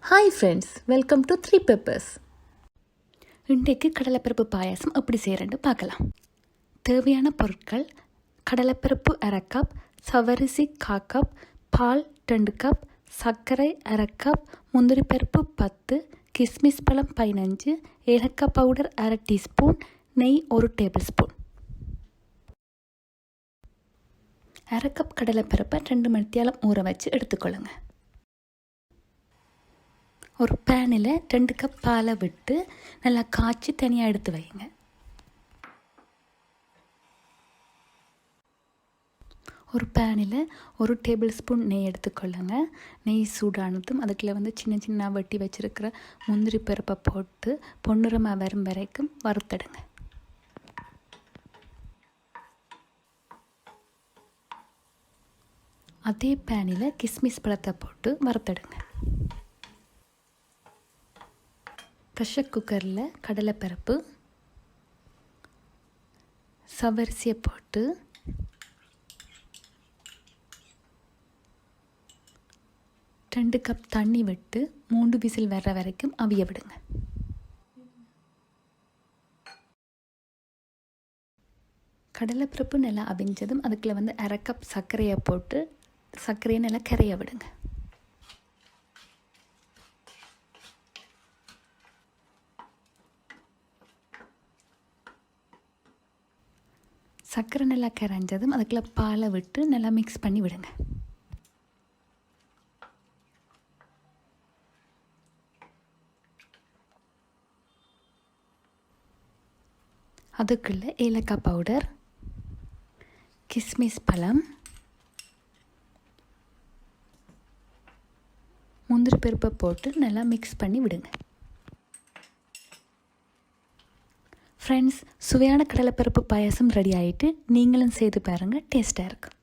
Hi friends, welcome to 3 Peppers. இன்றைக்கு கடலைப்பருப்பு பாயாசம் எப்படி செய்கிறேன்னு பார்க்கலாம். தேவையான பொருட்கள்: கடலைப்பருப்பு 1/2 கப், சவரிசி 1/4 கப், பால் 2 கப், சர்க்கரை 1/2 கப், முந்திரி பருப்பு 10, கிஸ்மிஸ் பழம் 15, ஏலக்காய் பவுடர் 1/2 டீஸ்பூன், நெய் 1 டேபிள் ஸ்பூன். 1/2 கப் கடலைப்பருப்பை 2 மணித்தியாலம் ஊற வச்சு எடுத்துக்கொள்ளுங்க. ஒரு பேனில் 2 கப் பாலை விட்டு நல்லா காய்ச்சி தனியாக எடுத்து வைங்க. ஒரு பேனில் 1 டேபிள் ஸ்பூன் நெய் எடுத்துக்கொள்ளுங்க. நெய் சூடானதும் அதுக்குள்ளே சின்ன சின்ன வெட்டி வச்சுருக்கிற முந்திரி பருப்பை போட்டு பொன்னிறமாக வரும் வரைக்கும் வறுத்தடுங்க. அதே பேனில் கிஸ்மிஸ் பழத்தை போட்டு வறுத்தடுங்க. ப்ரெஷர் குக்கரில் கடலைப்பருப்பு, சவரிசியை போட்டு ரெண்டு கப் தண்ணி விட்டு 3 விசில் வர்ற வரைக்கும் அவிய விடுங்க. கடலைப்பருப்பு நல்லா அவிஞ்சதும் அதுக்குள்ளே 1/2 கப் சர்க்கரையை போட்டு சர்க்கரையை நல்லா கரைய விடுங்க. சர்க்கரை நல்லா கரைஞ்சதும் அதுக்குள்ளே பாலை விட்டு நல்லா மிக்ஸ் பண்ணி விடுங்க. அதுக்குள்ளே ஏலக்காய் பவுடர், கிஸ்மிஸ் பழம், முந்திரி பருப்பை போட்டு நல்லா மிக்ஸ் பண்ணி விடுங்க. ஃப்ரெண்ட்ஸ், சுவையான கடலைப்பருப்பு பாயாசம் ரெடி ஆகிட்டு நீங்களும் செய்து பாருங்கள், டேஸ்ட்டாக இருக்குது.